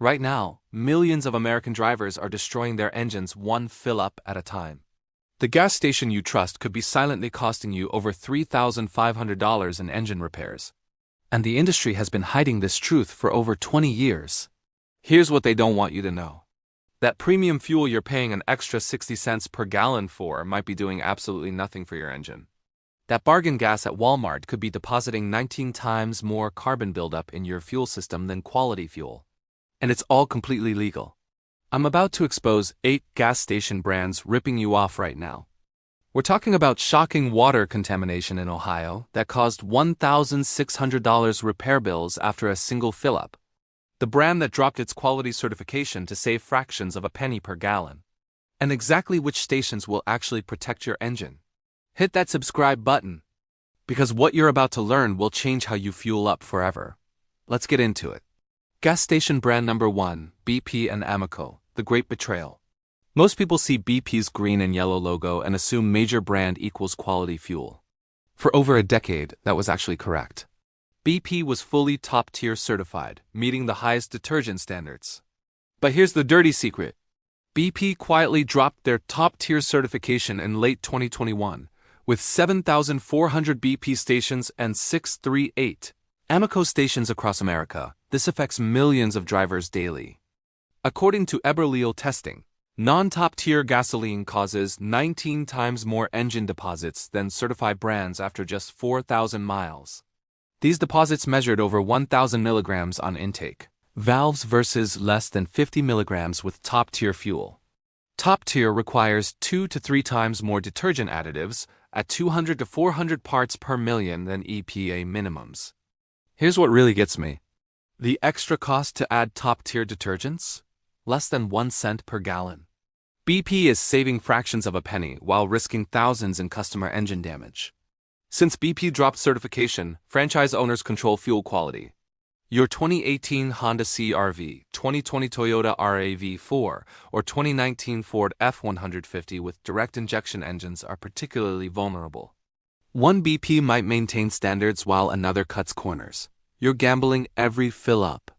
Right now, millions of American drivers are destroying their engines one fill-up at a time. The gas station you trust could be silently costing you over $3,500 in engine repairs. And the industry has been hiding this truth for over 20 years. Here's what they don't want you to know. That premium fuel you're paying an extra 60 cents per gallon for might be doing absolutely nothing for your engine. That bargain gas at Walmart could be depositing 19 times more carbon buildup in your fuel system than quality fuel. And it's all completely legal. I'm about to expose 8 gas station brands ripping you off right now. We're talking about shocking water contamination in Ohio that caused $1,600 repair bills after a single fill-up. The brand that dropped its quality certification to save fractions of a penny per gallon. And exactly which stations will actually protect your engine. Hit that subscribe button, because what you're about to learn will change how you fuel up forever. Let's get into it. Gas station brand number 1, BP and Amoco, the great betrayal. Most people see BP's green and yellow logo and assume major brand equals quality fuel. For over a decade, that was actually correct. BP was fully top-tier certified, meeting the highest detergent standards. But here's the dirty secret. BP quietly dropped their top-tier certification in late 2021, with 7,400 BP stations and 638 Amoco stations across America. This affects millions of drivers daily. According to Eberleal testing, non-top-tier gasoline causes 19 times more engine deposits than certified brands after just 4,000 miles. These deposits measured over 1,000 milligrams on intake valves versus less than 50 milligrams with top-tier fuel. Top-tier requires 2 to 3 times more detergent additives at 200 to 400 parts per million than EPA minimums. Here's what really gets me. The extra cost to add top-tier detergents? Less than 1 cent per gallon. BP is saving fractions of a penny while risking thousands in customer engine damage. Since BP dropped certification, franchise owners control fuel quality. Your 2018 Honda CR-V, 2020 Toyota RAV4, or 2019 Ford F-150 with direct injection engines are particularly vulnerable. One BP might maintain standards while another cuts corners. You're gambling every fill-up.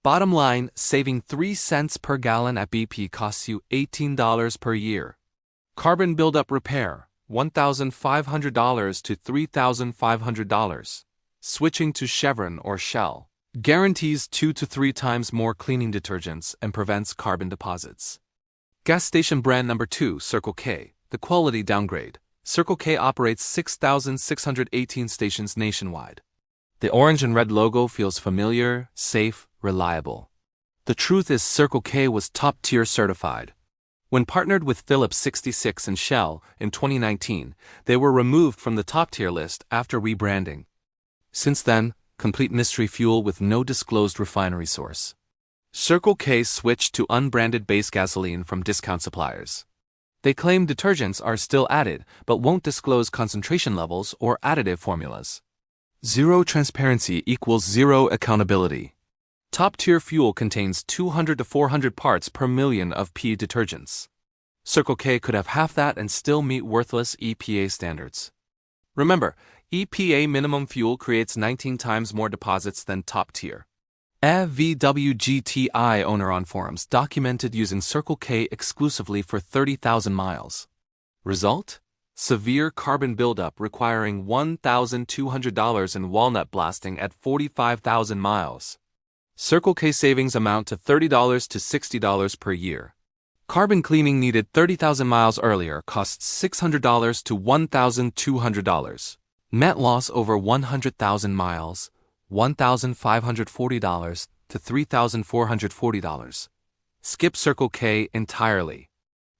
Bottom line, saving 3 cents per gallon at BP costs you $18 per year. Carbon buildup repair, $1,500 to $3,500. Switching to Chevron or Shell guarantees 2 to 3 times more cleaning detergents and prevents carbon deposits. Gas station brand number 2, Circle K, the quality downgrade. Circle K operates 6,618 stations nationwide. The orange and red logo feels familiar, safe, reliable. The truth is Circle K was top-tier certified. When partnered with Phillips 66 and Shell in 2019, they were removed from the top-tier list after rebranding. Since then, complete mystery fuel with no disclosed refinery source. Circle K switched to unbranded base gasoline from discount suppliers. They claim detergents are still added, but won't disclose concentration levels or additive formulas. Zero transparency equals zero accountability. Top-tier fuel contains 200 to 400 parts per million of P detergents. Circle K could have half that and still meet worthless EPA standards. Remember, EPA minimum fuel creates 19 times more deposits than top-tier. A VWGTI owner on forums documented using Circle K exclusively for 30,000 miles. Result? Severe carbon buildup requiring $1,200 in walnut blasting at 45,000 miles. Circle K savings amount to $30 to $60 per year. Carbon cleaning needed 30,000 miles earlier costs $600 to $1,200. Net loss over 100,000 miles, $1,540 to $3,440. Skip Circle K entirely.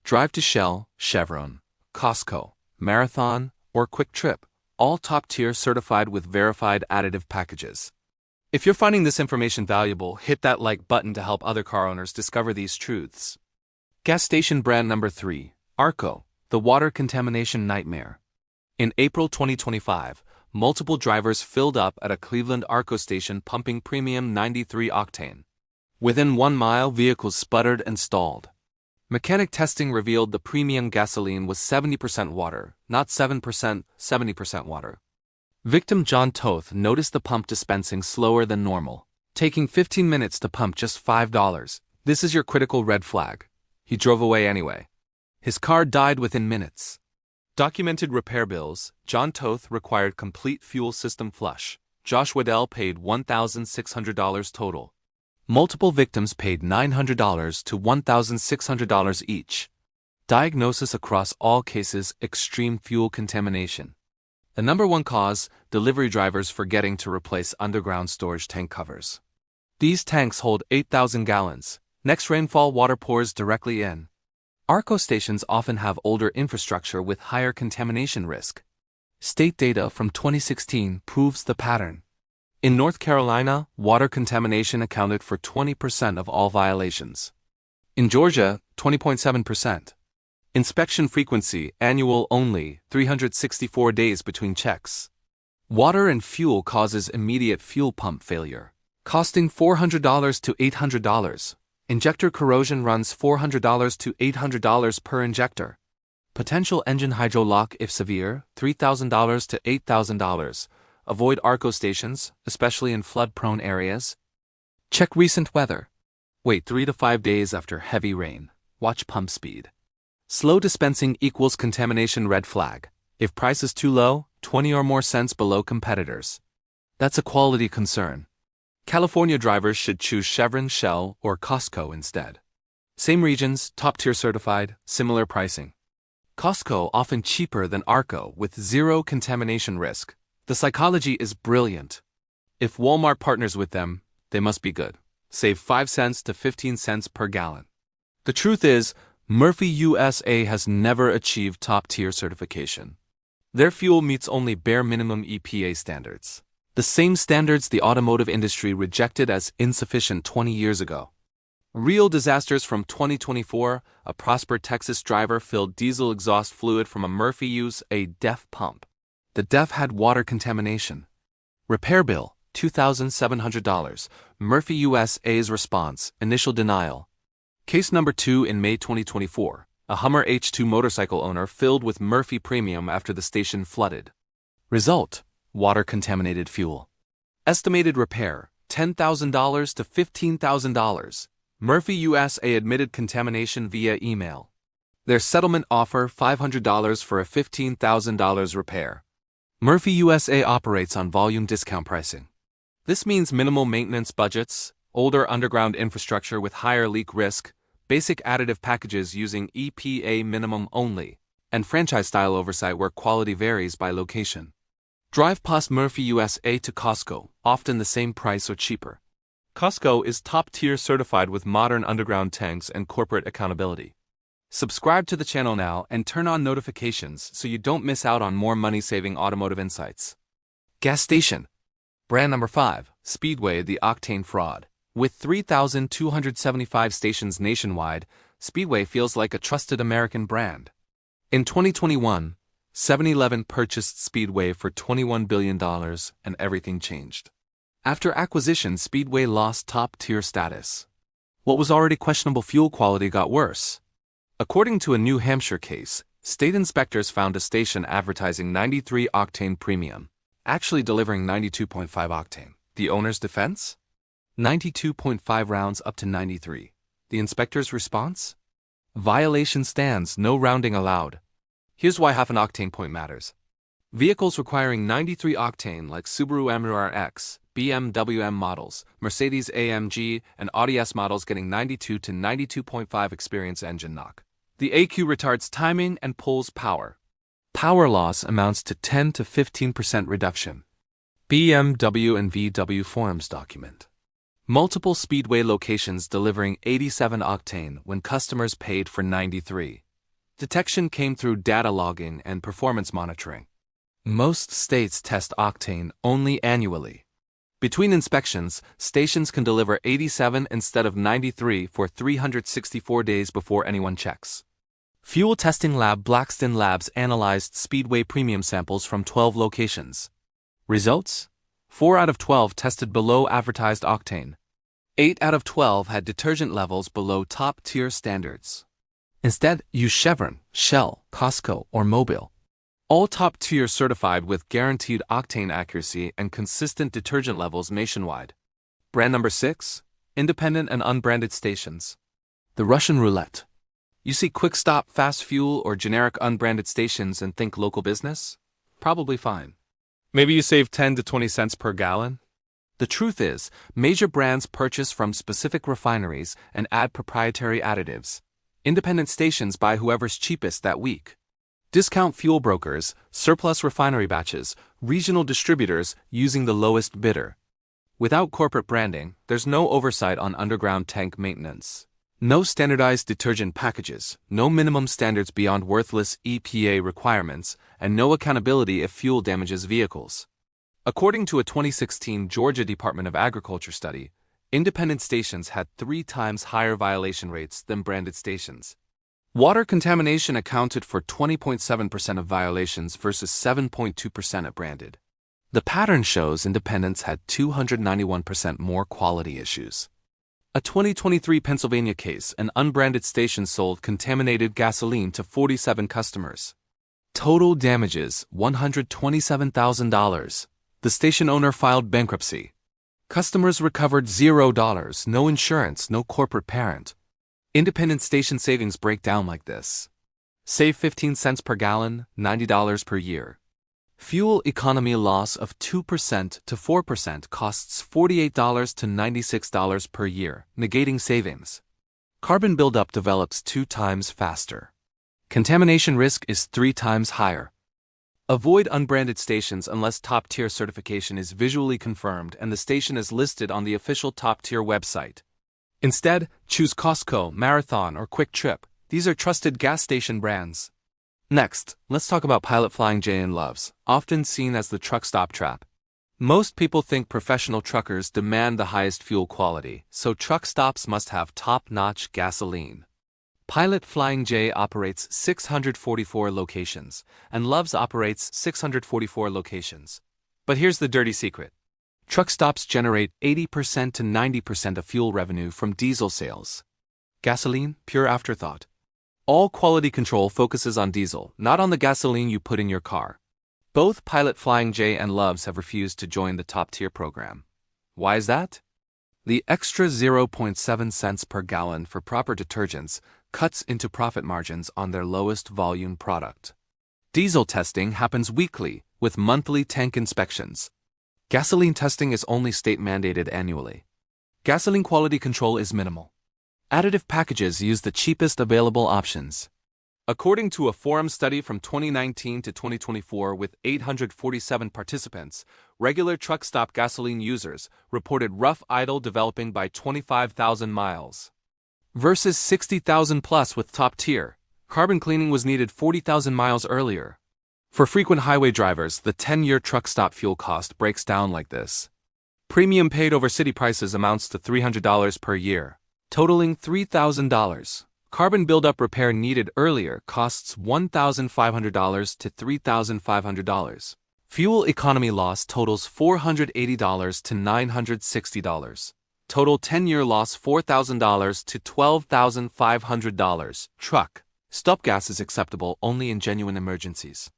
Drive to Shell, Chevron, Costco, Marathon, or QuikTrip, all top-tier certified with verified additive packages. If you're finding this information valuable, hit that like button to help other car owners discover these truths. Gas station brand number 3, Arco, the water contamination nightmare. In April 2025, multiple drivers filled up at a Cleveland Arco station pumping premium 93 octane. Within 1 mile, vehicles sputtered and stalled. Mechanic testing revealed the premium gasoline was 70% water, not 7%, 70% water. Victim John Toth noticed the pump dispensing slower than normal, Taking 15 minutes to pump just $5. This is your critical red flag. He drove away anyway. His car died within minutes. Documented repair bills. John Toth required complete fuel system flush. Josh Waddell paid $1,600 total. Multiple victims paid $900 to $1,600 each. Diagnosis across all cases: extreme fuel contamination. The number one cause: delivery drivers forgetting to replace underground storage tank covers. These tanks hold 8,000 gallons. Next rainfall, water pours directly in. ARCO stations often have older infrastructure with higher contamination risk. State data from 2016 proves the pattern. In North Carolina, water contamination accounted for 20% of all violations. In Georgia, 20.7%. Inspection frequency: annual only, 364 days between checks. Water and fuel causes immediate fuel pump failure, costing $400 to $800. Injector corrosion runs $400 to $800 per injector. Potential engine hydro lock if severe, $3,000 to $8,000. Avoid ARCO stations, especially in flood-prone areas. Check recent weather. Wait 3 to 5 days after heavy rain. Watch pump speed. Slow dispensing equals contamination red flag. If price is too low, 20 or more cents below competitors, that's a quality concern. California drivers should choose Chevron, Shell, or Costco instead. Same regions, top-tier certified, similar pricing. Costco often cheaper than ARCO with zero contamination risk. The psychology is brilliant. If Walmart partners with them, they must be good. Save 5 cents to 15 cents per gallon. The truth is, Murphy USA has never achieved top-tier certification. Their fuel meets only bare minimum EPA standards. The same standards the automotive industry rejected as insufficient 20 years ago. Real disasters from 2024: a Prosper, Texas driver filled diesel exhaust fluid from a Murphy USA DEF pump. The DEF had water contamination. Repair bill, $2,700. Murphy USA's response: initial denial. Case number 2 in May 2024. A Hummer H2 motorcycle owner filled with Murphy Premium after the station flooded. Result: water-contaminated fuel. Estimated repair: $10,000 to $15,000. Murphy USA admitted contamination via email. Their settlement offer: $500 for a $15,000 repair. Murphy USA operates on volume discount pricing. This means minimal maintenance budgets, older underground infrastructure with higher leak risk, basic additive packages using EPA minimum only, and franchise-style oversight where quality varies by location. Drive past Murphy USA to Costco, often the same price or cheaper. Costco is top-tier certified with modern underground tanks and corporate accountability. Subscribe to the channel now and turn on notifications so you don't miss out on more money-saving automotive insights. Gas station. Brand number 5, Speedway, the octane fraud. With 3,275 stations nationwide, Speedway feels like a trusted American brand. In 2021, 7-Eleven purchased Speedway for $21 billion, and everything changed. After acquisition, Speedway lost top-tier status. What was already questionable fuel quality got worse. According to a New Hampshire case, state inspectors found a station advertising 93 octane premium, actually delivering 92.5 octane. The owner's defense? 92.5 rounds up to 93. The inspector's response? Violation stands, no rounding allowed. Here's why half an octane point matters. Vehicles requiring 93 octane like Subaru Amarok X, BMW M models, Mercedes-AMG, and Audi S models getting 92 to 92.5 experience engine knock. The AQ retards timing and pulls power. Power loss amounts to 10 to 15% reduction. BMW and VW forums document. Multiple Speedway locations delivering 87 octane when customers paid for 93. Detection came through data logging and performance monitoring. Most states test octane only annually. Between inspections, stations can deliver 87 instead of 93 for 364 days before anyone checks. Fuel testing lab Blackston Labs analyzed Speedway premium samples from 12 locations. Results? 4 out of 12 tested below advertised octane. 8 out of 12 had detergent levels below top-tier standards. Instead, use Chevron, Shell, Costco, or Mobil. All top-tier certified with guaranteed octane accuracy and consistent detergent levels nationwide. Brand number 6, independent and unbranded stations. The Russian roulette. You see quick stop, fast fuel, or generic unbranded stations and think local business? Probably fine. Maybe you save 10 to 20 cents per gallon? The truth is, major brands purchase from specific refineries and add proprietary additives. Independent stations buy whoever's cheapest that week. Discount fuel brokers, surplus refinery batches, regional distributors using the lowest bidder. Without corporate branding, there's no oversight on underground tank maintenance. No standardized detergent packages, no minimum standards beyond worthless EPA requirements, and no accountability if fuel damages vehicles. According to a 2016 Georgia Department of Agriculture study, independent stations had 3 times higher violation rates than branded stations. Water contamination accounted for 20.7% of violations versus 7.2% at branded. The pattern shows independents had 291% more quality issues. A 2023 Pennsylvania case, an unbranded station sold contaminated gasoline to 47 customers. Total damages, $127,000. The station owner filed bankruptcy. Customers recovered $0, no insurance, no corporate parent. Independent station savings break down like this. Save 15 cents per gallon, $90 per year. Fuel economy loss of 2% to 4% costs $48 to $96 per year, negating savings. Carbon buildup develops 2 times faster. Contamination risk is 3 times higher. Avoid unbranded stations unless top-tier certification is visually confirmed and the station is listed on the official top-tier website. Instead, choose Costco, Marathon, or QuikTrip. These are trusted gas station brands. Next, let's talk about Pilot Flying J and Loves, often seen as the truck stop trap. Most people think professional truckers demand the highest fuel quality, so truck stops must have top-notch gasoline. Pilot Flying J operates 644 locations, and Loves operates 644 locations. But here's the dirty secret. Truck stops generate 80% to 90% of fuel revenue from diesel sales. Gasoline, pure afterthought. All quality control focuses on diesel, not on the gasoline you put in your car. Both Pilot Flying J and Loves have refused to join the top-tier program. Why is that? The extra 0.7 cents per gallon for proper detergents cuts into profit margins on their lowest volume product. Diesel testing happens weekly, with monthly tank inspections. Gasoline testing is only state-mandated annually. Gasoline quality control is minimal. Additive packages use the cheapest available options. According to a forum study from 2019 to 2024 with 847 participants, regular truck stop gasoline users reported rough idle developing by 25,000 miles. Versus 60,000 plus with top tier, carbon cleaning was needed 40,000 miles earlier. For frequent highway drivers, the 10-year truck stop fuel cost breaks down like this. Premium paid over city prices amounts to $300 per year, totaling $3,000. Carbon buildup repair needed earlier costs $1,500 to $3,500. Fuel economy loss totals $480 to $960. Total 10-year loss $4,000 to $12,500. Truck stop gas is acceptable only in genuine emergencies.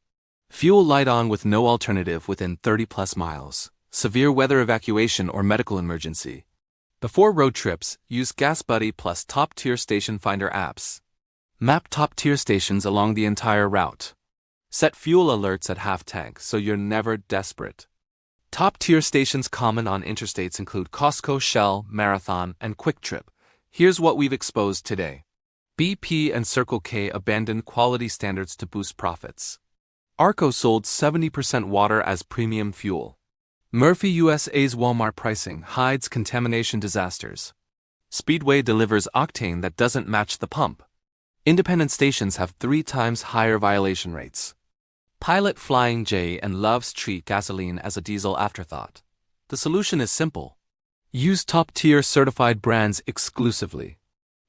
Fuel light on with no alternative within 30-plus miles. Severe weather evacuation or medical emergency. Before road trips, use Gas Buddy plus top-tier station finder apps. Map top-tier stations along the entire route. Set fuel alerts at half tank so you're never desperate. Top-tier stations common on interstates include Costco, Shell, Marathon, and QuikTrip. Here's what we've exposed today. BP and Circle K abandoned quality standards to boost profits. Arco sold 70% water as premium fuel. Murphy USA's Walmart pricing hides contamination disasters. Speedway delivers octane that doesn't match the pump. Independent stations have 3 times higher violation rates. Pilot Flying J and Loves treat gasoline as a diesel afterthought. The solution is simple. Use top-tier certified brands exclusively.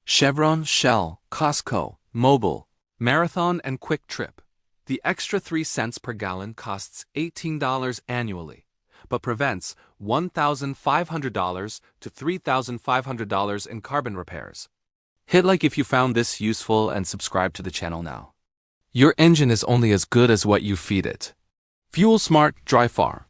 Chevron, Shell, Costco, Mobil, Marathon, and QuikTrip. The extra 3 cents per gallon costs $18 annually, but prevents $1,500 to $3,500 in carbon repairs. Hit like if you found this useful and subscribe to the channel now. Your engine is only as good as what you feed it. Fuel smart, drive far.